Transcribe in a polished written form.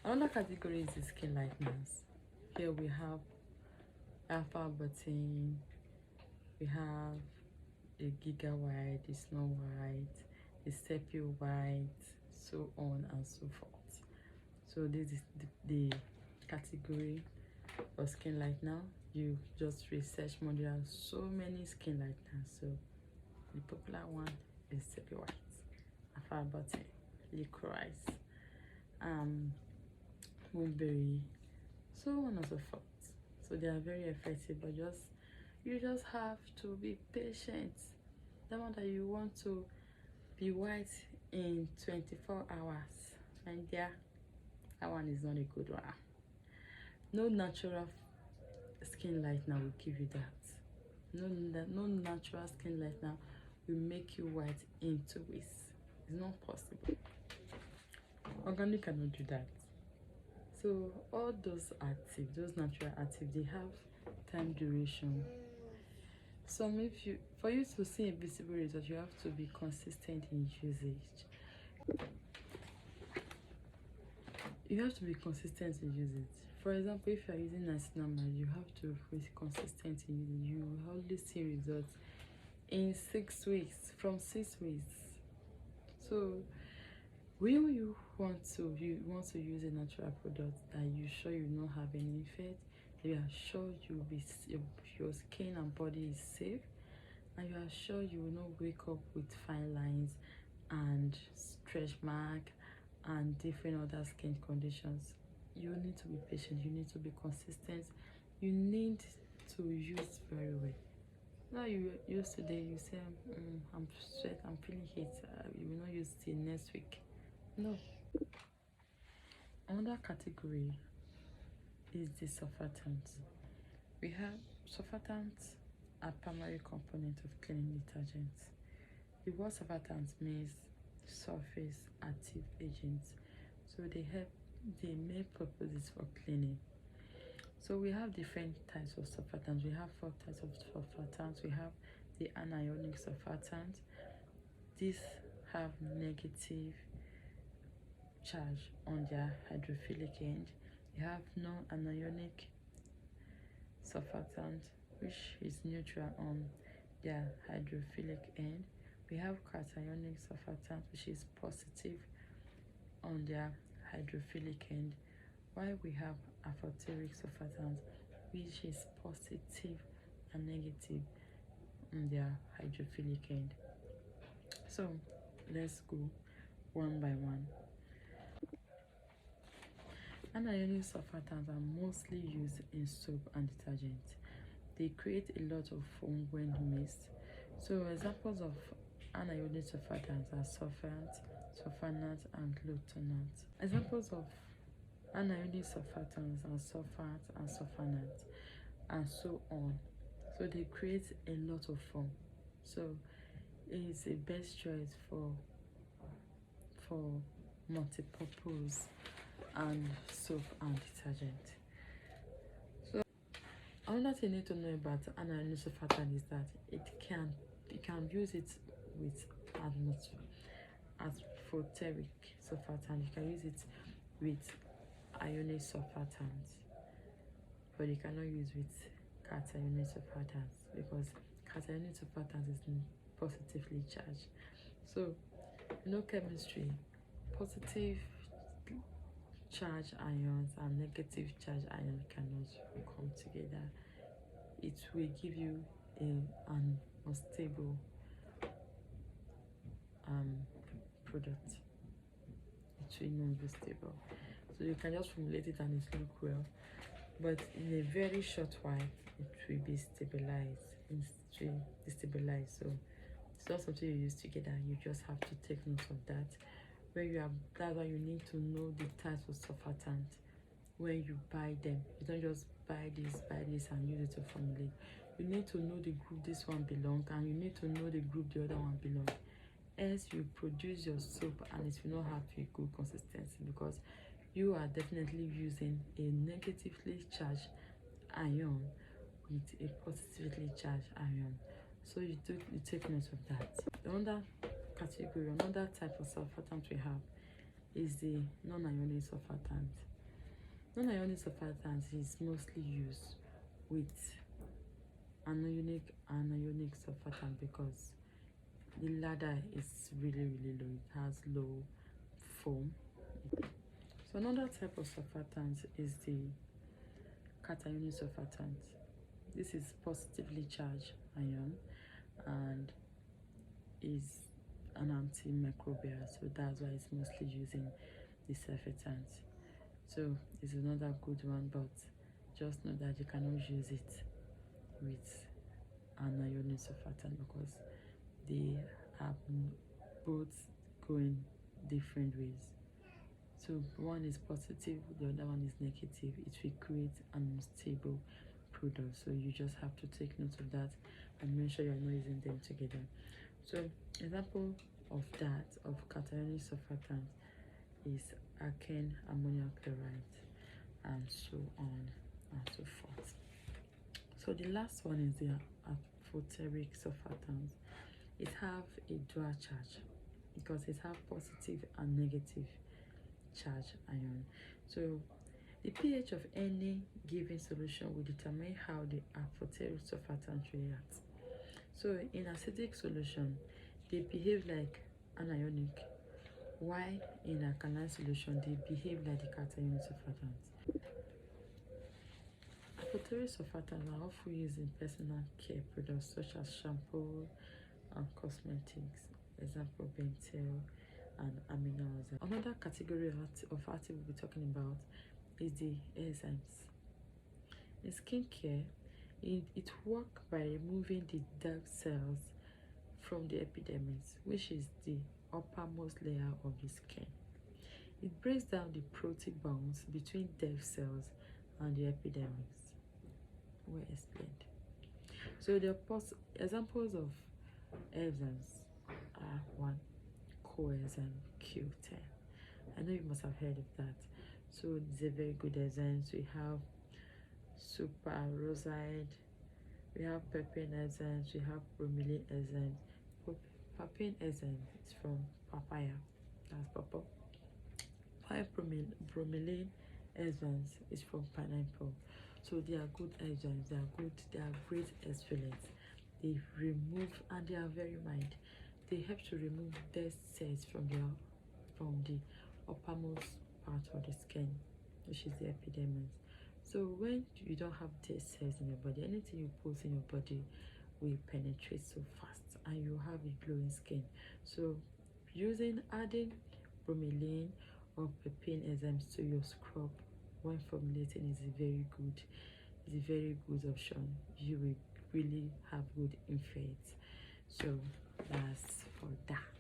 Another category is the skin lighteners. Here we have alpha button, we have the giga white, the snow white, the sepia white, so on and so forth. So this is the category of skin lightener. You just research more. There are so many skin lighteners. So the popular one is sepia white, alpha button, licorice, mulberry, so on and so forth. So they are very effective, but you just have to be patient. The one that you want to be white in 24 hours, and yeah, that one is not a good one. No natural skin lightener will give you that. No natural skin lightener will make you white in 2 weeks. It's not possible. Organic cannot do that. So all those active, those natural active, they have time duration. For you to see a visible result, you have to be consistent in usage. You have to be consistent in using it. For example, if you are using niacinamide, you have to be consistent in using it. You will only see results in 6 weeks, from 6 weeks. So when you want to use a natural product that you sure you don't have any effect, you are sure your skin and body is safe, and you are sure you will not wake up with fine lines and stretch mark and different other skin conditions, you need to be patient, you need to be consistent, you need to use very well. Now you use today, you say I'm sweat, I'm feeling heat, you will not use till next week. No. Another category is the surfactants. We have surfactants are primary component of cleaning detergents. The word surfactants means surface active agents. So the main purpose is for cleaning. So we have different types of surfactants. We have 4 types of surfactants. We have the anionic surfactants. These have negative charge on their hydrophilic end. We have non-anionic surfactant, which is neutral on their hydrophilic end. We have cationic surfactant, which is positive on their hydrophilic end, while we have aphoteric surfactant, which is positive and negative on their hydrophilic end. So let's go one by one. Anionic surfactants are mostly used in soap and detergent. They create a lot of foam when mixed. So examples of anionic surfactants are sulfants, sulfonates, and glutonate. Examples of anionic surfactants are sulfats and sulfonates, and so on. So they create a lot of foam. So it is a best choice for multi-purpose and soap and detergent. So another thing you need to know about anionic surfactant is that you can use it with aphoteric surfactant. You can use it with ionic surfactants, but you cannot use with cationic surfactants because cationic surfactant is positively charged. So chemistry, positive charge ions and negative charge ions cannot come together. It will give you an unstable product. It will not be stable. So you can just formulate it and it look well, but in a very short while it will be stabilized. It will destabilize. So it's not something you use together. You just have to take note of that. That's why you need to know the types of surfactant when you buy them. You don't just buy this and use it to formulate. You need to know the group this one belongs, and you need to know the group the other one belongs. Else you produce your soap and it will not have a good consistency, because you are definitely using a negatively charged ion with a positively charged ion. So you take note of that. Another category, another type of surfactant we have is the non-ionic surfactant. Non-ionic surfactants is mostly used with anionic surfactant because the ladder is really low. It has low foam. So another type of surfactant is the cationic surfactant. This is positively charged ion and is an antimicrobial, so that's why it's mostly using the surfactant. So it's another good one, but just know that you cannot use it with anionic surfactant because they are both going different ways. So one is positive, the other one is negative. It will create an unstable product, so you just have to take note of that and make sure you're not using them together. So example of that, of cationic surfactant, is alkane ammonium chloride and so on and so forth. So the last one is the aphoteric surfactants. It have a dual charge because it have positive and negative charge ion. So the pH of any given solution will determine how the aphoteric surfactant reacts. So in acidic solution, they behave like anionic, while in alkaline solution, they behave like the cationic surfactants. Aphoteric surfactants are often used in personal care products such as shampoo and cosmetics, example bentel and amino acids. Another category of active we'll be talking about is the enzymes. In skincare, it works by removing the dead cells from the epidermis, which is the uppermost layer of the skin. It breaks down the protein bonds between dead cells and the epidermis. Well explained. So the examples of enzymes are one, coenzyme Q10. I know you must have heard of that. So it's a very good enzyme. So we have superroside, we have papain enzymes, we have bromelain enzymes. Papain enzyme is from papaya, that's purple. While bromelain enzymes is from pineapple. So they are good enzymes, they are great exfoliants. They remove, and they are very mild. They help to remove dead cells from the uppermost part of the skin, which is the epidermis. So when you don't have dead cells in your body, anything you put in your body will penetrate so fast and you have a glowing skin. So adding bromelain or papain enzymes to your scrub when formulating is a very good option. You will really have good effects. So that's for that.